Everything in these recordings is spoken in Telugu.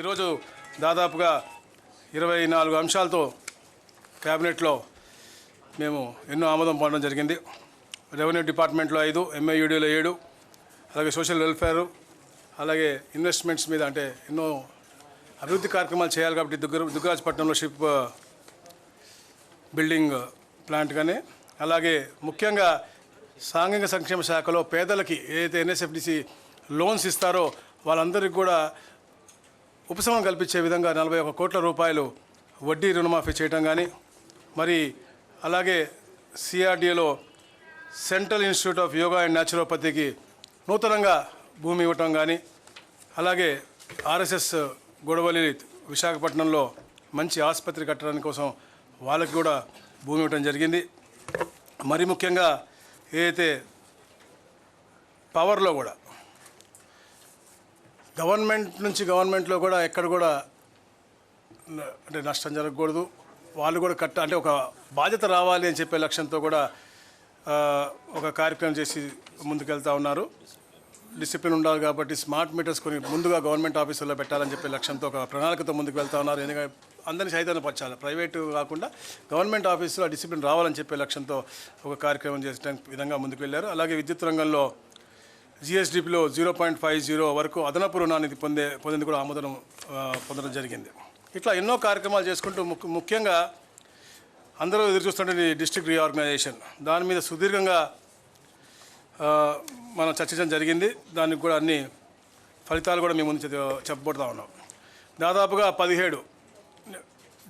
ఈరోజు దాదాపుగా 24 అంశాలతో క్యాబినెట్లో మేము ఎన్నో ఆమోదం పొందడం జరిగింది. రెవెన్యూ డిపార్ట్మెంట్లో 5, ఎంఐయుడిలో 7, అలాగే సోషల్ వెల్ఫేర్, అలాగే ఇన్వెస్ట్మెంట్స్ మీద అంటే ఎన్నో అభివృద్ధి కార్యక్రమాలు చేయాలి కాబట్టి దుగ్గరాజపట్నంలో షిప్ బిల్డింగ్ ప్లాంట్ కానీ, అలాగే ముఖ్యంగా సాంఘిక సంక్షేమ శాఖలో పేదలకి ఏదైతే ఎన్ఎస్ఎఫ్డిసి లోన్స్ ఇస్తారో వాళ్ళందరికీ కూడా ఉపశమనం కల్పించే విధంగా 41 కోట్ల రూపాయలు వడ్డీ రుణమాఫీ చేయడం కానీ, మరి అలాగే సిఆర్డిఏలో central institute of yoga and న్యాచురోపతికి నూతనంగా భూమి ఇవ్వటం కానీ, అలాగే ఆర్ఎస్ఎస్ గొడవలి విశాఖపట్నంలో మంచి ఆసుపత్రి కట్టడానికి కోసం వాళ్ళకి కూడా భూమి ఇవ్వటం జరిగింది. మరి ముఖ్యంగా ఏదైతే పవర్లో కూడా గవర్నమెంట్లో కూడా ఎక్కడ కూడా అంటే నష్టం జరగకూడదు, వాళ్ళు కూడా అంటే ఒక బాధ్యత రావాలి అని చెప్పే లక్ష్యంతో కూడా ఒక కార్యక్రమం చేసి ముందుకెళ్తా ఉన్నారు. డిసిప్లిన్ ఉండాలి కాబట్టి స్మార్ట్ మీటర్స్ కొన్ని ముందుగా గవర్నమెంట్ ఆఫీసుల్లో పెట్టాలని చెప్పే లక్ష్యంతో ఒక ప్రణాళికతో ముందుకు వెళ్తా ఉన్నారు. ఎందుకంటే అందరినీ చైతన్యపరచాలి, ప్రైవేటు కాకుండా గవర్నమెంట్ ఆఫీసులో డిసిప్లిన్ రావాలని చెప్పే లక్ష్యంతో ఒక కార్యక్రమం చేసడానికి విధంగా ముందుకు వెళ్ళారు. అలాగే విద్యుత్ రంగంలో జిఎస్డిపిలో 0.50 వరకు అదనపు రుణాన్ని పొందేందుకు కూడా ఆమోదం పొందడం జరిగింది. ఇట్లా ఎన్నో కార్యక్రమాలు చేసుకుంటూ ముఖ్యంగా అందరూ ఎదురు చూస్తుంటే డిస్ట్రిక్ట్ రీఆర్గనైజేషన్ దాని మీద సుదీర్ఘంగా మనం చర్చించడం జరిగింది. దానికి కూడా అన్ని ఫలితాలు కూడా మేము ముందు చెప్పబోతా ఉన్నాం. దాదాపుగా 17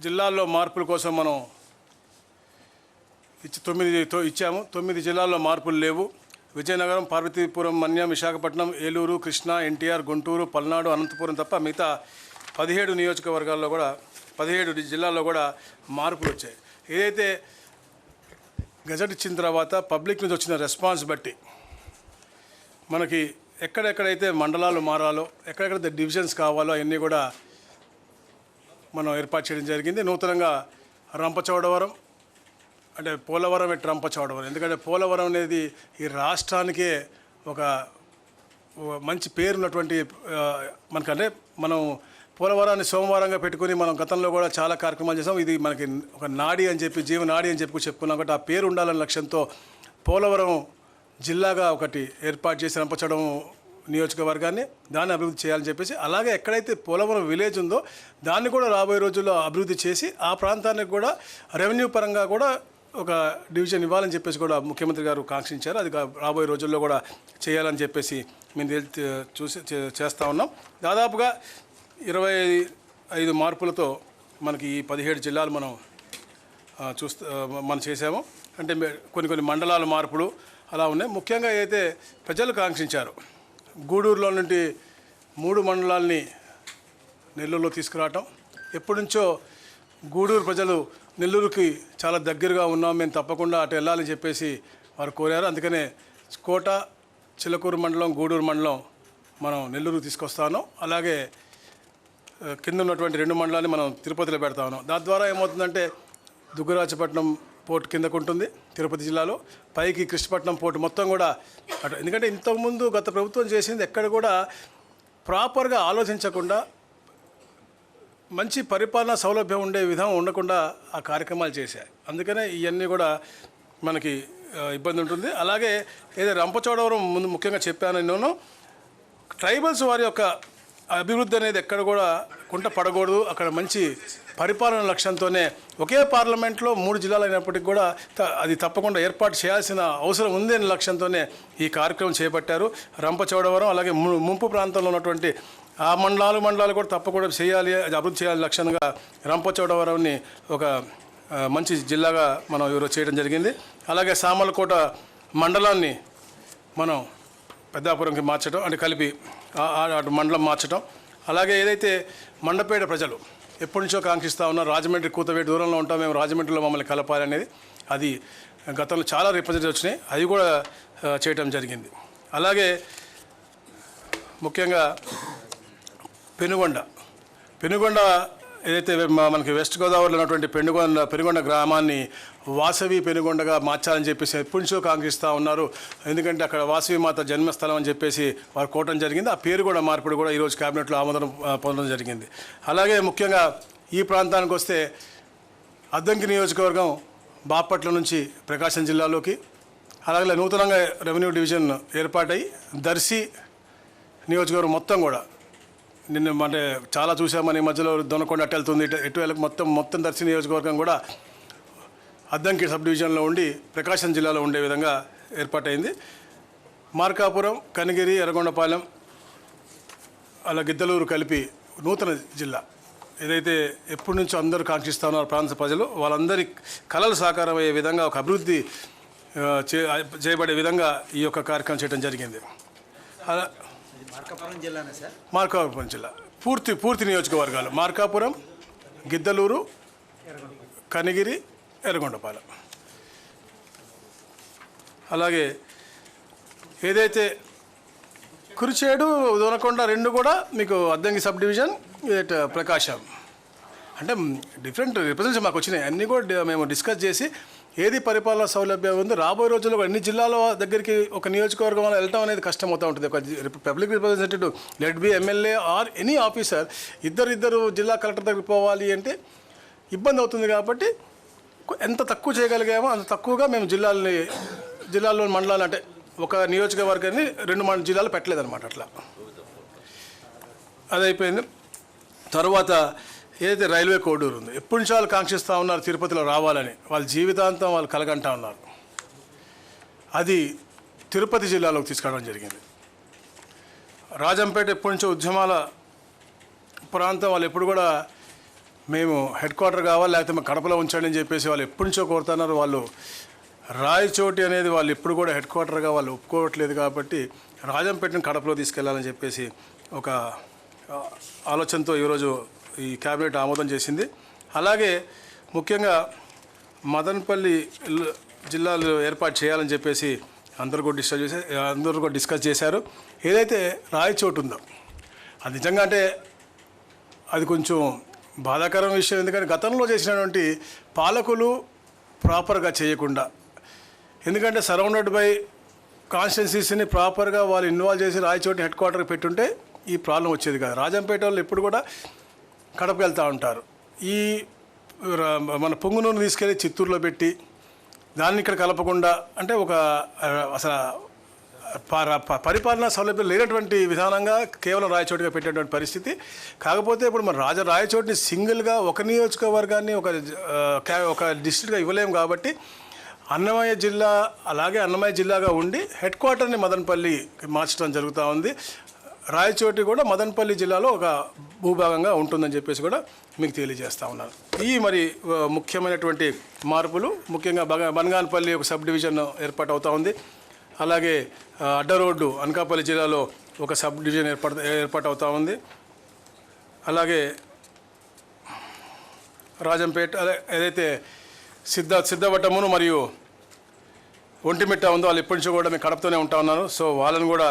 జిల్లాల్లో మార్పుల కోసం మనం 9 ఇచ్చాము. 9 జిల్లాల్లో మార్పులు లేవు. విజయనగరం, పార్వతీపురం, మన్యం, విశాఖపట్నం, ఏలూరు, కృష్ణా, ఎన్టీఆర్, గుంటూరు, పల్నాడు, అనంతపురం తప్ప మిగతా 17 నియోజకవర్గాల్లో కూడా 17 జిల్లాల్లో కూడా మార్పులు వచ్చాయి. ఏదైతే గజెట్ ఇచ్చిన తర్వాత పబ్లిక్ నుంచి వచ్చిన రెస్పాన్స్ బట్టి మనకి ఎక్కడెక్కడైతే మండలాలు మారాలో, ఎక్కడెక్కడైతే డివిజన్స్ కావాలో అవన్నీ కూడా మనం ఏర్పాటు చేయడం జరిగింది. నూతనంగా రంపచోడవరం అంటే పోలవరం రంపచోడవరం, ఎందుకంటే పోలవరం అనేది ఈ రాష్ట్రానికే ఒక మంచి పేరున్నటువంటి మనకంటే మనం పోలవరాన్ని సోమవారంగా పెట్టుకుని మనం గతంలో కూడా చాలా కార్యక్రమాలు చేసాం. ఇది మనకి ఒక నాడి అని చెప్పి జీవనాడి అని చెప్పి చెప్పుకున్నాం కాబట్టి ఆ పేరు ఉండాలనే లక్ష్యంతో పోలవరం జిల్లాగా ఒకటి ఏర్పాటు చేసి రంపచోడవరం నియోజకవర్గాన్ని దాన్ని అభివృద్ధి చేయాలని చెప్పేసి, అలాగే ఎక్కడైతే పోలవరం విలేజ్ ఉందో దాన్ని కూడా రాబోయే రోజుల్లో అభివృద్ధి చేసి ఆ ప్రాంతానికి కూడా రెవెన్యూ పరంగా కూడా ఒక డివిజన్ ఇవ్వాలని చెప్పేసి కూడా ముఖ్యమంత్రి గారు కాంక్షించారు. అది రాబోయే రోజుల్లో కూడా చేయాలని చెప్పేసి మేము చేస్తూ ఉన్నాం. దాదాపుగా 25 మార్పులతో మనకి ఈ 17 జిల్లాలు మనం చేసాము. అంటే కొన్ని మండలాల మార్పులు అలా ఉన్నాయి. ముఖ్యంగా అయితే ప్రజలు కాంక్షించారు గూడూరులో నుండి 3 మండలాల్ని నెల్లూరులో తీసుకురావటం. ఎప్పటి నుంచో గూడూరు ప్రజలు నెల్లూరుకి చాలా దగ్గరగా ఉన్నాం, మేము తప్పకుండా అటు వెళ్ళాలని చెప్పేసి వారు కోరారు. అందుకనే కోట, చిలకూరు మండలం, గూడూరు మండలం మనం నెల్లూరుకు తీసుకొస్తా ఉన్నాం. అలాగే కింద ఉన్నటువంటి 2 మండలాన్ని మనం తిరుపతిలో పెడతా ఉన్నాం. దాని ద్వారా ఏమవుతుందంటే దుగ్గరాజపట్నం పోర్టు కిందకు ఉంటుంది తిరుపతి జిల్లాలో, పైకి కృష్ణపట్నం పోర్టు మొత్తం కూడా అటు. ఎందుకంటే ఇంతకుముందు గత ప్రభుత్వం చేసింది ఎక్కడ కూడా ప్రాపర్గా ఆలోచించకుండా మంచి పరిపాలనా సౌలభ్యం ఉండే విధంగా ఉండకుండా ఆ కార్యక్రమాలు చేశాయి. అందుకనే ఇవన్నీ కూడా మనకి ఇబ్బంది ఉంటుంది. అలాగే ఏదో రంపచోడవరం ముందు ముఖ్యంగా చెప్పాను నేను, ట్రైబల్స్ వారి యొక్క అభివృద్ధి అనేది ఎక్కడ కూడా కుంట పడకూడదు, అక్కడ మంచి పరిపాలన లక్ష్యంతోనే ఒకే పార్లమెంట్లో 3 జిల్లాలు అయినప్పటికీ కూడా అది తప్పకుండా ఏర్పాటు చేయాల్సిన అవసరం ఉంది అనే లక్ష్యంతోనే ఈ కార్యక్రమం చేపట్టారు. రంపచోడవరం అలాగే ముంపు ప్రాంతంలో ఉన్నటువంటి ఆ మండలాలు కూడా తప్పకుండా చేయాలి, అది అభివృద్ధి చేయాలి లక్ష్యంగా రంపచోడవరంని ఒక మంచి జిల్లాగా మనం ఈరోజు చేయడం జరిగింది. అలాగే సామర్లకోట మండలాన్ని మనం పెద్దాపురంకి మార్చడం అంటే కలిపి అటు మండలం మార్చడం. అలాగే ఏదైతే మండపేట ప్రజలు ఎప్పటి నుంచో కాంక్షిస్తూ ఉన్నారు, రాజమండ్రి కూతవేటి దూరంలో ఉంటాం మేము, రాజమండ్రిలో మమ్మల్ని కలపాలి అనేది, అది గతంలో చాలా రిప్రజెంటేటివ్ వచ్చినాయి, అది కూడా చేయటం జరిగింది. అలాగే ముఖ్యంగా పెనుగొండ ఏదైతే మనకి వెస్ట్ గోదావరిలో ఉన్నటువంటి పెనుగొండ గ్రామాన్ని వాసవి పెనుగొండగా మార్చాలని చెప్పేసి ఎప్పటి నుంచో కాంక్షిస్తూ ఉన్నారు. ఎందుకంటే అక్కడ వాసవి మాత జన్మస్థలం అని చెప్పేసి వారు కోవడం జరిగింది. ఆ పేరు కూడా మార్పిడి కూడా ఈరోజు క్యాబినెట్లో ఆమోదం పొందడం జరిగింది. అలాగే ముఖ్యంగా ఈ ప్రాంతానికి వస్తే అద్దంకి నియోజకవర్గం బాపట్ల నుంచి ప్రకాశం జిల్లాలోకి, అలాగే నూతనంగా రెవెన్యూ డివిజన్ ఏర్పాటై దర్శి నియోజకవర్గం మొత్తం కూడా నిన్న అంటే చాలా చూసామని మధ్యలో దొనకొండ అటు వెళ్తుంది, ఎటు వెళ్ళక మొత్తం దర్శి నియోజకవర్గం కూడా అద్దంకి సబ్ డివిజన్లో ఉండి ప్రకాశం జిల్లాలో ఉండే విధంగా ఏర్పాటైంది. మార్కాపురం, కనిగిరి, ఎర్రగొండపాలెం, అలా గిద్దలూరు కలిపి నూతన జిల్లా ఏదైతే ఎప్పటి నుంచో అందరూ కాంక్షిస్తూ ఉన్నారు ప్రాంత ప్రజలు, వాళ్ళందరి కళలు సాకారం అయ్యే విధంగా ఒక అభివృద్ధి చేయబడే విధంగా ఈ యొక్క కార్యక్రమం చేయడం జరిగింది. అలా మార్కాపురం జిల్లా పూర్తి నియోజకవర్గాలు మార్కాపురం, గిద్దలూరు, కనిగిరి, ఎర్రగొండపాలెం. అలాగే ఏదైతే కురిచేడు, దొనకొండ రెండు కూడా మీకు అద్దంకి సబ్ డివిజన్, ప్రకాశం అంటే డిఫరెంట్ రిప్రజెంటేషన్ మాకు వచ్చినాయి. అన్నీ కూడా మేము డిస్కస్ చేసి ఏది పరిపాలన సౌలభ్యం ఉంది రాబోయే రోజుల్లో అన్ని జిల్లాల దగ్గరికి ఒక నియోజకవర్గం వల్ల వెళ్ళటం అనేది కష్టం అవుతూ ఉంటుంది. ఒక public representative let be MLA or any officer ఇద్దరు జిల్లా కలెక్టర్ దగ్గరికి పోవాలి అంటే ఇబ్బంది అవుతుంది. కాబట్టి ఎంత తక్కువ చేయగలిగామో అంత తక్కువగా మేము జిల్లాల్లో మండలాలు అంటే ఒక నియోజకవర్గాన్ని 2 జిల్లాలు పెట్టలేదన్నమాట. అట్లా అది అయిపోయింది. తర్వాత ఏదైతే రైల్వే కోడూరు ఉంది, ఎప్పటి నుంచి వాళ్ళు కాంక్షిస్తూ ఉన్నారు తిరుపతిలో రావాలని, వాళ్ళ జీవితాంతం వాళ్ళు కలగంటా ఉన్నారు. అది తిరుపతి జిల్లాలోకి తీసుకురావడం జరిగింది. రాజంపేట ఎప్పటి నుంచో ఉద్యమాల ప్రాంతం, వాళ్ళు ఎప్పుడు కూడా మేము హెడ్ క్వార్టర్ కావాలి లేకపోతే మేము కడపలో ఉంచండి అని చెప్పేసి వాళ్ళు ఎప్పటి నుంచో కోరుతున్నారు. వాళ్ళు రాయచోటి అనేది వాళ్ళు ఎప్పుడు కూడా హెడ్ క్వార్టర్గా వాళ్ళు ఒప్పుకోవట్లేదు. కాబట్టి రాజంపేటను కడపలో తీసుకెళ్లాలని చెప్పేసి ఒక ఆలోచనతో ఈరోజు ఈ క్యాబినెట్ ఆమోదం చేసింది. అలాగే ముఖ్యంగా మదనపల్లి జిల్లాలో ఏర్పాటు చేయాలని చెప్పేసి అందరూ కూడా డిస్కస్ చేశారు. ఏదైతే రాయచోటు ఉందో అది నిజంగా అంటే అది కొంచెం బాధాకరమైన విషయం. ఎందుకంటే గతంలో చేసినటువంటి పాలకులు ప్రాపర్గా చేయకుండా, ఎందుకంటే సరౌండెడ్ బై కాన్స్టిట్యున్సీస్ని ప్రాపర్గా వాళ్ళు ఇన్వాల్వ్ చేసి రాయచోటి హెడ్ క్వార్టర్కి పెట్టుంటే ఈ ప్రాబ్లం వచ్చేది కాదు. రాజంపేట వాళ్ళు ఎప్పుడు కూడా కడపకు వెళ్తూ ఉంటారు. ఈ మన పొంగునూరు తీసుకెళ్ళి చిత్తూరులో పెట్టి దాన్ని ఇక్కడ కలపకుండా అంటే ఒక అసలు పరిపాలనా సౌలభ్యం లేనటువంటి విధానంగా కేవలం రాయచోటిగా పెట్టేటువంటి పరిస్థితి. కాకపోతే ఇప్పుడు మన రాయచోటిని సింగిల్గా ఒక నియోజకవర్గాన్ని ఒక డిస్ట్రిక్ట్గా ఇవ్వలేము. కాబట్టి అన్నమయ్య జిల్లా అలాగే అన్నమయ్య జిల్లాగా ఉండి హెడ్ క్వార్టర్ని మదనపల్లికి మార్చడం జరుగుతూ ఉంది. రాయచోటి కూడా మదనపల్లి జిల్లాలో ఒక భూభాగంగా ఉంటుందని చెప్పేసి కూడా మీకు తెలియజేస్తూ ఉన్నాను. ఈ మరి ముఖ్యమైనటువంటి మార్పులు ముఖ్యంగా బనగానపల్లి ఒక సబ్ డివిజన్ ఏర్పాటు అవుతూ ఉంది. అలాగే అడ్డ రోడ్డు అనకాపల్లి జిల్లాలో ఒక సబ్ డివిజన్ ఏర్పాటు అవుతూ ఉంది. అలాగే రాజంపేట ఏదైతే సిద్ధవటమును మరియు ఒంటిమిట్ట ఉందో వాళ్ళు ఎప్పటి నుంచో కూడా మేము కడపతోనే ఉంటా ఉన్నాను. సో వాళ్ళని కూడా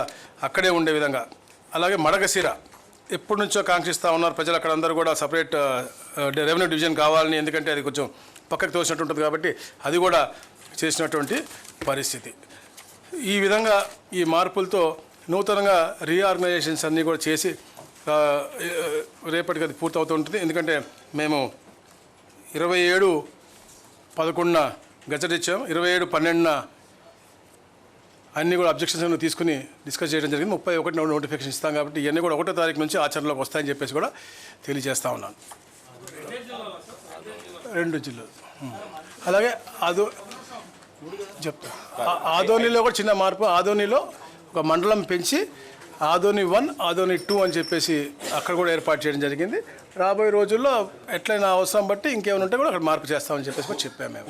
అక్కడే ఉండే విధంగా, అలాగే మడకశిర ఎప్పటి నుంచో కాంక్షిస్తూ ఉన్నారు ప్రజలు. అక్కడ అందరూ కూడా సపరేట్ రెవెన్యూ డివిజన్ కావాలని, ఎందుకంటే అది కొంచెం పక్కకు తోసినట్టు ఉంటుంది కాబట్టి అది కూడా చేసినటువంటి పరిస్థితి. ఈ విధంగా ఈ మార్పులతో నూతనంగా రీఆర్గనైజేషన్స్ అన్నీ కూడా చేసి రేపటికి అది పూర్తవుతూ ఉంటుంది. ఎందుకంటే మేము 27/11 గజెట్ ఇచ్చాం, 27/12 అన్నీ కూడా అబ్జెక్షన్స్ తీసుకుని డిస్కస్ చేయడం జరిగింది. 31 నోటిఫికేషన్ ఇస్తాం. కాబట్టి ఇవన్నీ కూడా 1వ తారీఖు నుంచి ఆచరణలోకి వస్తాయని చెప్పేసి కూడా తెలియజేస్తూ ఉన్నాను. 2 జిల్లాలు. అలాగే ఆదోనిలో కూడా చిన్న మార్పు. ఆదోనిలో ఒక మండలం పెంచి ఆదోని 1, ఆదోని 2 అని చెప్పేసి అక్కడ కూడా ఏర్పాటు చేయడం జరిగింది. రాబోయే రోజుల్లో ఎట్లయినా అవసరం బట్టి ఇంకేమైనా ఉంటే కూడా అక్కడ మార్పు చేస్తామని చెప్పేసి కూడా చెప్పాము మేము.